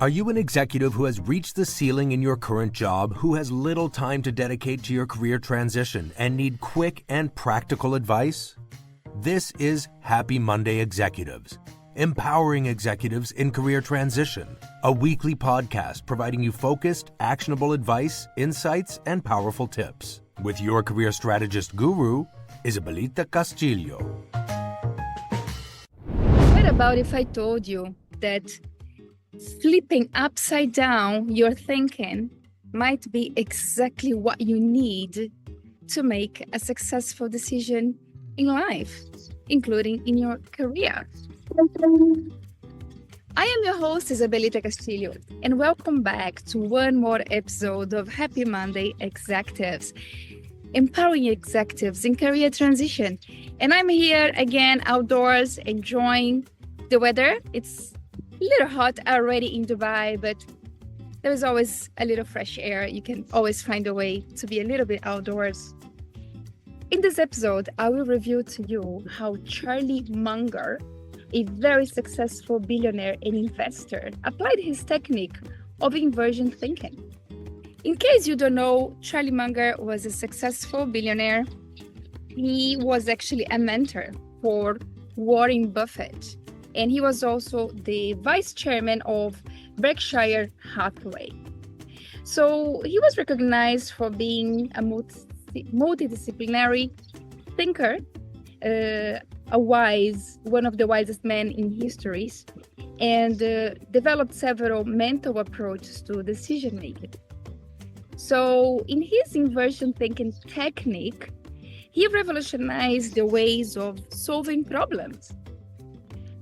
Are you an executive who has reached the ceiling in your current job, who has little time to dedicate to your career transition and need quick and practical advice? This is Happy Monday Executives, empowering executives in career transition, a weekly podcast providing you focused, actionable advice, insights, and powerful tips. With your career strategist guru, Isabelita Castillo. What about if I told you that flipping upside down your thinking might be exactly what you need to make a successful decision in life, including in your career? I am your host, Isabelita Castillo, and welcome back to one more episode of Happy Monday Executives, empowering executives in career transition. And I'm here again outdoors enjoying the weather. It's a little hot already in Dubai, but there's always a little fresh air. You can always find a way to be a little bit outdoors. In this episode, I will review to you how Charlie Munger, a very successful billionaire and investor, applied his technique of inversion thinking. In case you don't know, Charlie Munger was a successful billionaire. He was actually a mentor for Warren Buffett, and he was also the vice chairman of Berkshire Hathaway. So he was recognized for being a multidisciplinary thinker, one of the wisest men in history, and developed several mental approaches to decision making. So in his inversion thinking technique, he revolutionized the ways of solving problems.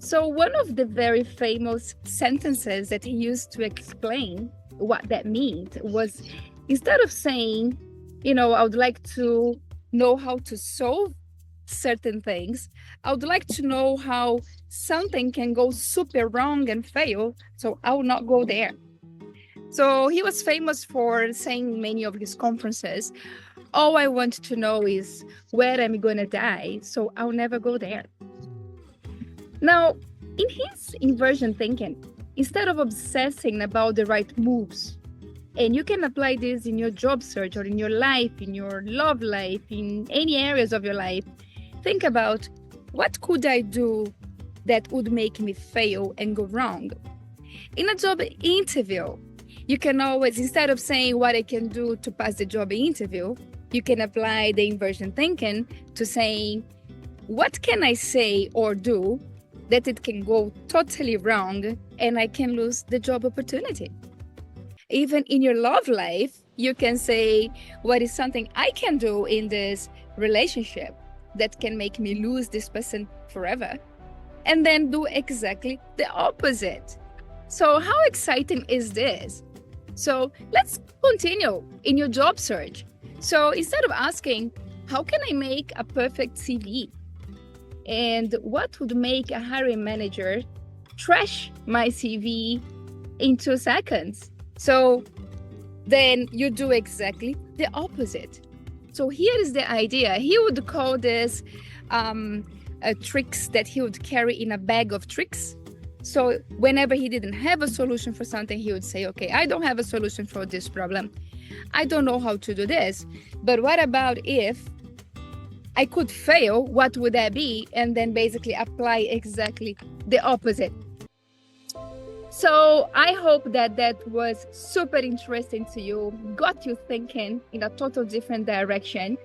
So one of the very famous sentences that he used to explain what that means was, instead of saying, I would like to know how to solve certain things, I would like to know how something can go super wrong and fail, so I will not go there. So he was famous for saying in many of his conferences, all I want to know is where I'm going to die, so I'll never go there. Now, in his inversion thinking, instead of obsessing about the right moves, and you can apply this in your job search or in your life, in your love life, in any areas of your life, think about what could I do that would make me fail and go wrong. In a job interview, you can always, instead of saying what I can do to pass the job interview, you can apply the inversion thinking to saying, what can I say or do that it can go totally wrong and I can lose the job opportunity? Even in your love life, you can say, what is something I can do in this relationship that can make me lose this person forever? And then do exactly the opposite. So how exciting is this? So let's continue in your job search. So instead of asking, how can I make a perfect CV? And what would make a hiring manager trash my CV in 2 seconds? So then you do exactly the opposite. So here is the idea. He would call this tricks that he would carry in a bag of tricks. So whenever he didn't have a solution for something, he would say, okay, I don't have a solution for this problem. I don't know how to do this. But what about if I could fail? What would that be? And then basically apply exactly the opposite. So I hope that was super interesting to you, got you thinking in a total different direction.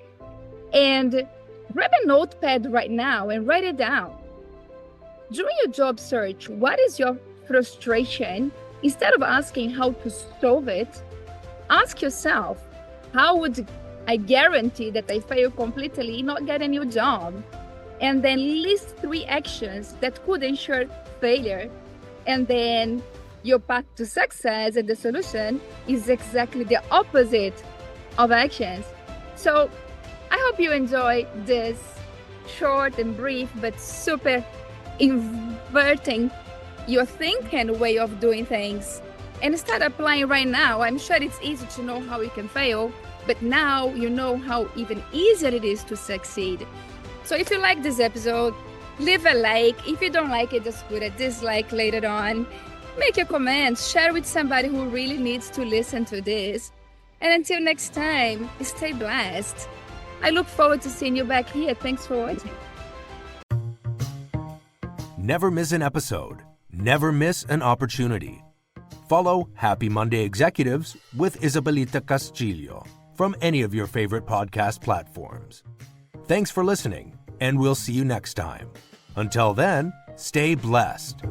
And grab a notepad right now and write it down. During your job search, what is your frustration? Instead of asking how to solve it, ask yourself, how would I guarantee that I fail completely, not get a new job? And then list 3 actions that could ensure failure. And then your path to success and the solution is exactly the opposite of actions. So I hope you enjoy this short and brief, but super inverting your thinking way of doing things and start applying right now. I'm sure it's easy to know how you can fail, but now you know how even easier it is to succeed. So if you like this episode, leave a like. If you don't like it, just put a dislike later on. Make your comments, share with somebody who really needs to listen to this. And until next time, stay blessed. I look forward to seeing you back here. Thanks for watching. Never miss an episode. Never miss an opportunity. Follow Happy Monday Executives with Isabelita Castillo from any of your favorite podcast platforms. Thanks for listening, and we'll see you next time. Until then, stay blessed.